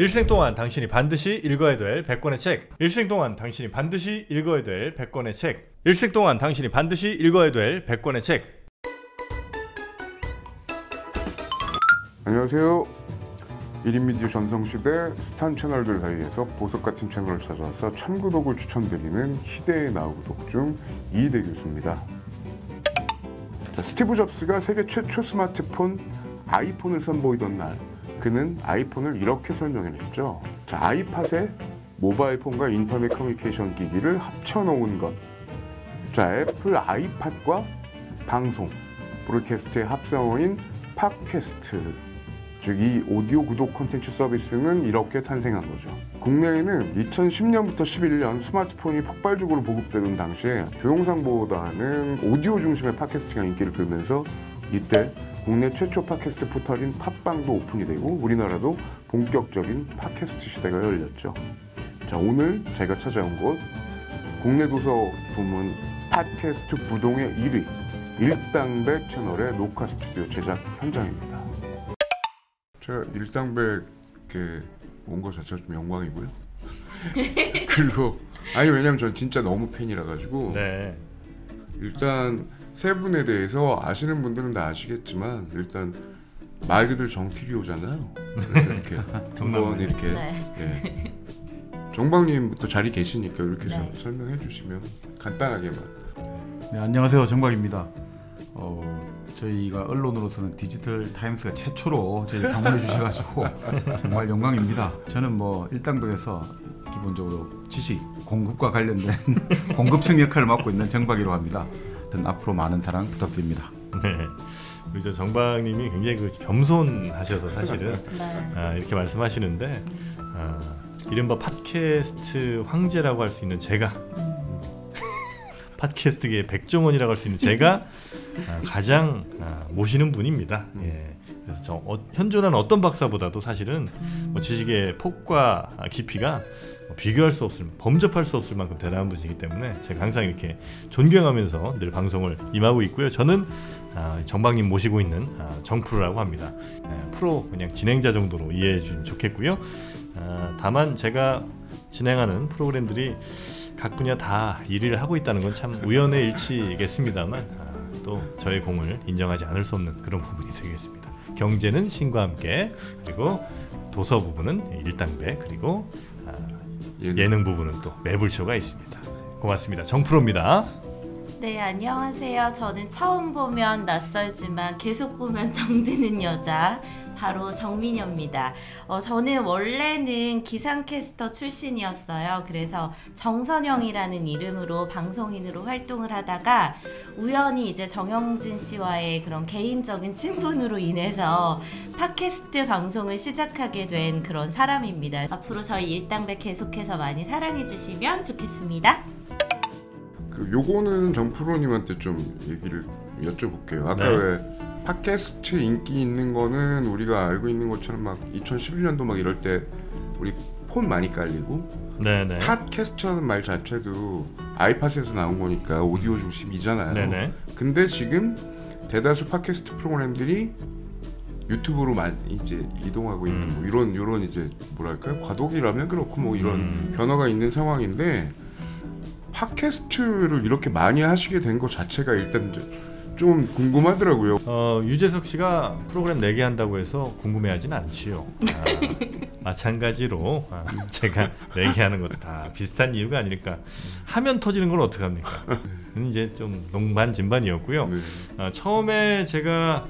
일생 동안 당신이 반드시 읽어야 될 100권의 책. 일생 동안 당신이 반드시 읽어야 될 100권의 책. 일생 동안 당신이 반드시 읽어야 될 100권의 책. 안녕하세요. 1인 미디어 전성시대 스탄 채널들 사이에서 보석 같은 채널을 찾아와서 참구독을 추천드리는 희대의 나우구독 중 이희대 교수입니다. 자, 스티브 잡스가 세계 최초 스마트폰 아이폰을 선보이던 날, 그는 아이폰을 이렇게 설명해냈죠. 자, 아이팟에 모바일 폰과 인터넷 커뮤니케이션 기기를 합쳐놓은 것. 자, 애플 아이팟과 방송, 브로드캐스트의 합성어인 팟캐스트, 즉 이 오디오 구독 콘텐츠 서비스는 이렇게 탄생한 거죠. 국내에는 2010년부터 11년 스마트폰이 폭발적으로 보급되던 당시에 동영상보다는 오디오 중심의 팟캐스트가 인기를 끌면서 이때 국내 최초 팟캐스트 포털인 팟빵도 오픈이 되고 우리나라도 본격적인 팟캐스트 시대가 열렸죠. 자, 오늘 제가 찾아온 곳, 국내 도서 부문 팟캐스트 부동의 1위 일당백 채널의 녹화 스튜디오 제작 현장입니다. 제가 일당백에 온 것 자체가 좀 영광이고요. 그리고 왜냐면 전 진짜 너무 팬이라 가지고 네. 일단 세 분에 대해서 아시는 분들은 다 아시겠지만 일단 말 그대로 정TVO잖아요. 그래서 이렇게 한번 이렇게 예. 정박님부터 자리 계시니까 이렇게 설명해 주시면 간단하게만. 네, 안녕하세요. 정박입니다. 저희가 언론으로서는 디지털 타임스가 최초로 저희 방문해 주셔가지고 정말 영광입니다. 저는 일당백에서 기본적으로 지식 공급과 관련된 공급청 역할을 맡고 있는 정박이라고 합니다. 앞으로 많은 사랑 부탁드립니다. 네, 우리 저 정박님이 굉장히 겸손하셔서 사실은 이렇게 말씀하시는데 이른바 팟캐스트 황제라고 할 수 있는 제가 팟캐스트계의 백종원이라고 할 수 있는 제가 가장 모시는 분입니다. 예. 그래서 현존하는 어떤 박사보다도 사실은 지식의 폭과 깊이가 비교할 수 없을, 범접할 수 없을 만큼 대단한 분이기 때문에 제가 항상 이렇게 존경하면서 늘 방송을 임하고 있고요. 저는 정박님 모시고 있는 정프로라고 합니다. 프로 그냥 진행자 정도로 이해해 주시면 좋겠고요. 다만 제가 진행하는 프로그램들이 각 분야 다 1위를 하고 있다는 건 참 우연의 일치겠습니다만 또 저의 공을 인정하지 않을 수 없는 그런 부분이 되겠습니다. 경제는 신과 함께, 그리고 도서 부분은 일당백, 그리고 예능 부분은 또 매불쇼가 있습니다. 고맙습니다. 정프로입니다. 네, 안녕하세요. 저는 처음 보면 낯설지만 계속 보면 정드는 여자, 바로 정민여입니다. 저는 원래는 기상캐스터 출신이었어요. 그래서 정선영이라는 이름으로 방송인으로 활동을 하다가 우연히 이제 정영진 씨와의 그런 개인적인 친분으로 인해서 팟캐스트 방송을 시작하게 된 그런 사람입니다. 앞으로 저희 일당백 계속해서 많이 사랑해 주시면 좋겠습니다. 요거는 정프로님한테 좀 얘기를 여쭤볼게요. 아까 왜 팟캐스트 인기 있는 거는 우리가 알고 있는 것처럼 막 2011년도 막 이럴 때 우리 폰 많이 깔리고 팟캐스트라는 말 자체도 아이팟에서 나온 거니까 오디오 중심이잖아요. 근데 지금 대다수 팟캐스트 프로그램들이 유튜브로 많이 이제 이동하고 있는 이런 이제 뭐랄까요, 과도기라면 그렇고 이런 변화가 있는 상황인데 팟캐스트를 이렇게 많이 하시게 된 것 자체가 일단 좀 궁금하더라고요. 유재석 씨가 프로그램 4개 한다고 해서 궁금해하진 않지요. 마찬가지로 제가 4개 하는 것도 다 비슷한 이유가 아닐까. 하면 터지는 걸 어떡합니까? 이제 좀 농반진반이었고요. 처음에 제가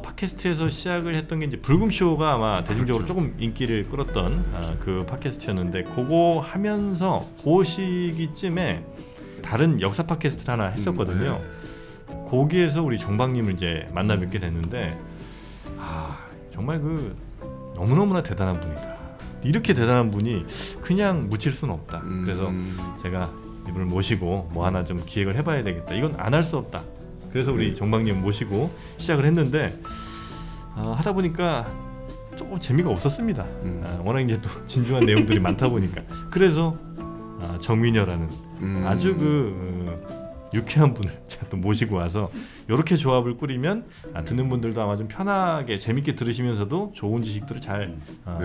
팟캐스트에서 시작을 했던 게 이제 불금쇼가 아마 대중적으로 조금 인기를 끌었던 그 팟캐스트였는데, 그거 하면서 그 시기쯤에 다른 역사 팟캐스트를 하나 했었거든요. 거기에서 우리 정박님을 이제 만나 뵙게 됐는데 정말 너무너무나 대단한 분이다. 이렇게 대단한 분이 그냥 묻힐 수는 없다. 그래서 제가 이분을 모시고 하나 좀 기획을 해봐야 되겠다. 이건 안 할 수 없다. 그래서 우리 정박님 모시고 시작을 했는데 하다 보니까 조금 재미가 없었습니다. 워낙 이제 또 진중한 내용들이 많다 보니까. 그래서 정민여라는 아주 유쾌한 분을 제가 또 모시고 와서 이렇게 조합을 꾸리면 듣는 분들도 아마 좀 편하게 재밌게 들으시면서도 좋은 지식들을 잘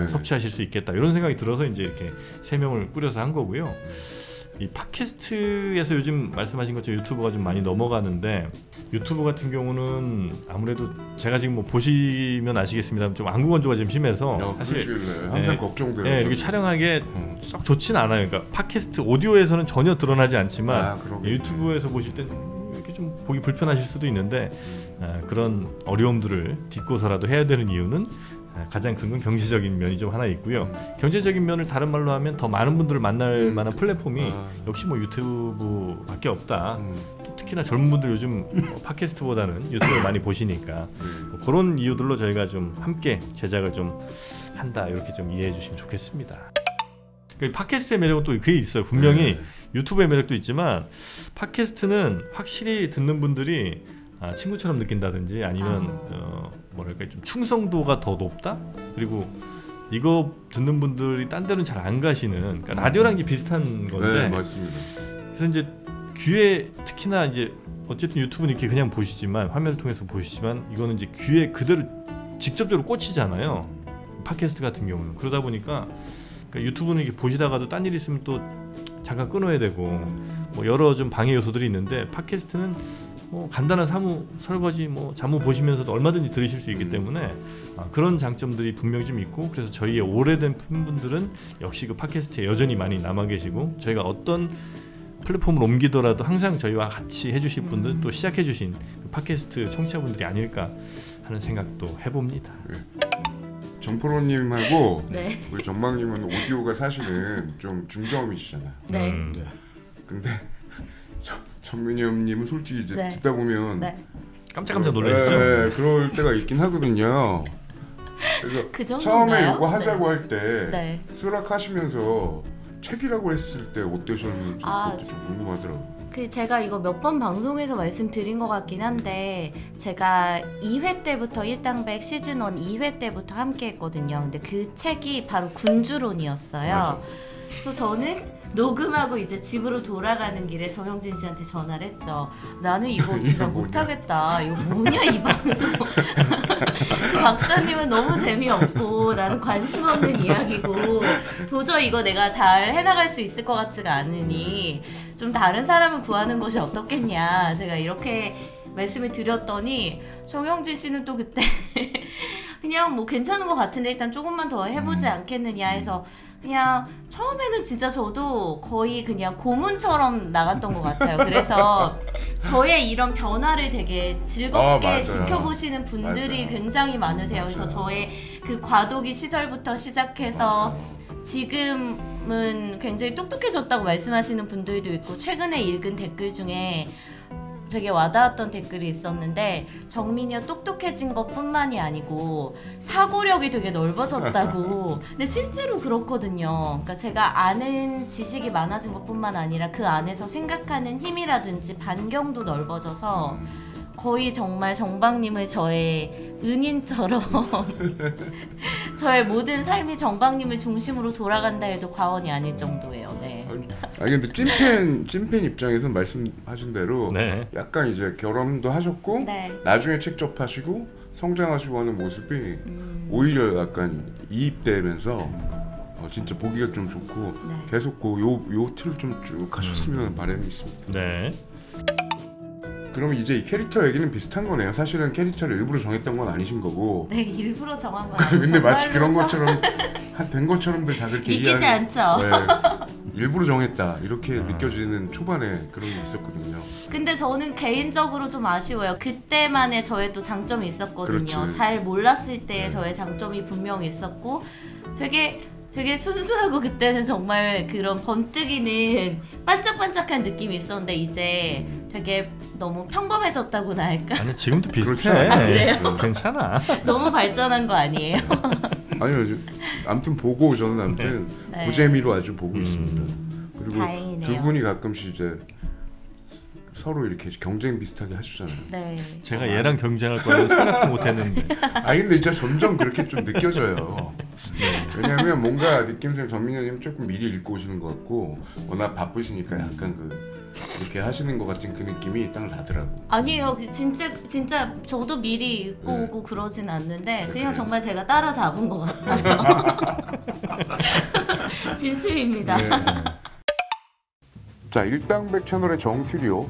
섭취하실 수 있겠다 이런 생각이 들어서 이제 이렇게 3명을 꾸려서 한 거고요. 이 팟캐스트에서 요즘 말씀하신 것처럼 유튜브가 좀 많이 넘어가는데 유튜브 같은 경우는 아무래도 제가 지금 뭐 보시면 아시겠습니다만 좀 안구 건조가 좀 심해서 사실 항상 걱정돼요. 이렇게 촬영하기에 썩 좋진 않아요. 그러니까 팟캐스트 오디오에서는 전혀 드러나지 않지만 유튜브에서 보실 땐 이렇게 좀 보기 불편하실 수도 있는데 그런 어려움들을 딛고서라도 해야 되는 이유는 가장 큰 건 경제적인 면이 좀 하나 있고요. 경제적인 면을 다른 말로 하면 더 많은 분들을 만날 만한 플랫폼이 역시 뭐 유튜브밖에 없다. 또 특히나 젊은 분들 요즘 팟캐스트보다는 유튜브를 많이 보시니까 뭐 그런 이유들로 저희가 좀 함께 제작을 좀 한다 이렇게 좀 이해해 주시면 좋겠습니다. 그러니까 팟캐스트의 매력은 또 그게 있어요. 분명히 유튜브의 매력도 있지만 팟캐스트는 확실히 듣는 분들이 친구처럼 느낀다든지 아니면 뭐랄까 좀 충성도가 더 높다. 그리고 이거 듣는 분들이 딴 데는 잘 안 가시는 그러니까 라디오랑 이제 비슷한 건데. 네, 맞습니다. 그래서 이제 귀에 특히나 이제 어쨌든 유튜브는 이렇게 그냥 보시지만 화면을 통해서 보시지만 이거는 이제 귀에 그대로 직접적으로 꽂히잖아요. 팟캐스트 같은 경우는 그러다 보니까 그러니까 유튜브는 이렇게 보시다가도 딴 일 있으면 또 잠깐 끊어야 되고 뭐 여러 좀 방해 요소들이 있는데 팟캐스트는 뭐 간단한 사무 설거지 뭐 자무 보시면서도 얼마든지 들으실 수 있기 때문에 그런 장점들이 분명히 좀 있고 그래서 저희의 오래된 팬분들은 역시 그 팟캐스트에 여전히 많이 남아 계시고 저희가 어떤 플랫폼을 옮기더라도 항상 저희와 같이 해주실 분들 또 시작해주신 그 팟캐스트 청취자분들이 아닐까 하는 생각도 해봅니다. 정프로님하고 우리 정박님은 오디오가 사실은 좀 중저음이시잖아요. 근데 전민엽님은 솔직히 이제 듣다 보면 깜짝깜짝 놀라시죠? 그럴 때가 있긴 하거든요. 그래서 그 처음에 이거 하자고 할 때 수락하시면서 책이라고 했을 때 어떠셨는지 그것도 좀 궁금하더라고요. 제가 이거 몇 번 방송에서 말씀드린 것 같긴 한데 제가 2회 때부터 일당백 시즌 1 2회 때부터 함께 했거든요. 근데 그 책이 바로 군주론이었어요. 그래서 저는 녹음하고 이제 집으로 돌아가는 길에 정영진 씨한테 전화를 했죠. 나는 이거 진짜 못하겠다. 이거 뭐냐 이 방송. 그 박사님은 너무 재미없고 나는 관심 없는 이야기고 도저히 이거 내가 잘 해나갈 수 있을 것 같지가 않으니 좀 다른 사람을 구하는 것이 어떻겠냐. 제가 이렇게 말씀을 드렸더니 정영진 씨는 또 그때 그냥 뭐 괜찮은 것 같은데 일단 조금만 더 해보지 않겠느냐 해서 그냥 처음에는 진짜 저도 거의 그냥 고문처럼 나갔던 것 같아요. 그래서 저의 이런 변화를 되게 즐겁게 지켜보시는 분들이 굉장히 많으세요. 그래서 저의 그 과도기 시절부터 시작해서 지금은 굉장히 똑똑해졌다고 말씀하시는 분들도 있고 최근에 읽은 댓글 중에 되게 와닿았던 댓글이 있었는데 정민이가 똑똑해진 것뿐만이 아니고 사고력이 되게 넓어졌다고. 근데 실제로 그렇거든요. 그러니까 제가 아는 지식이 많아진 것뿐만 아니라 그 안에서 생각하는 힘이라든지 반경도 넓어져서 거의 정말 정박님을 저의 은인처럼 저의 모든 삶이 정박님을 중심으로 돌아간다 해도 과언이 아닐 정도예요. 아니 근데 찐팬 입장에서 말씀하신 대로 약간 이제 결혼도 하셨고 나중에 책 접하시고 성장하시고 하는 모습이 오히려 약간 이입되면서 진짜 보기가 좀 좋고 계속 요 틀을 좀 쭉 가셨으면 바람이 있습니다. 그러면 이제 이 캐릭터 얘기는 비슷한 거네요. 사실은 캐릭터를 일부러 정했던 건 아니신 거고. 네, 일부러 정한 건 아니죠. 근데 마치 그런 것처럼 된 것처럼들 다들 이렇게 믿기지 않죠. 일부러 정했다 이렇게 느껴지는 초반에 그런 게 있었거든요. 근데 저는 개인적으로 좀 아쉬워요. 그때만의 저의 또 장점이 있었거든요. 잘 몰랐을 때의 저의 장점이 분명히 있었고 되게 순수하고 그때는 정말 그런 번뜩이는 반짝반짝한 느낌이 있었는데 이제 되게 너무 평범해졌다고나 할까? 아니 지금도 비슷해. 그래요? 괜찮아. 너무 발전한 거 아니에요? 아니요. 아무튼 보고 저는 아무튼 그 재미로 아주 보고 있습니다. 그리고 다행이네요. 두 분이 가끔씩 이제 서로 이렇게 경쟁 비슷하게 하시잖아요. 제가 얘랑 경쟁할 거라고 생각도 못했는데. 아니 근데 진짜 점점 그렇게 좀 느껴져요. 왜냐하면 뭔가 느낌상 전민현님 조금 미리 읽고 오시는 것 같고 워낙 바쁘시니까 약간 이렇게 하시는 것 같은 그 느낌이 딱 나더라고. 아니에요. 진짜 저도 미리 입고 네. 오고 그러진 않는데 그냥 네. 정말 제가 따라잡은 것 같아요. 진심입니다. 네. 자, 일당백 채널의 정트리오,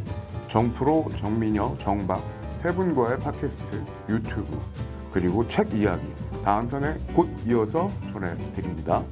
정프로, 정민여, 정박 세 분과의 팟캐스트, 유튜브 그리고 책 이야기 다음 편에 곧 이어서 전해드립니다.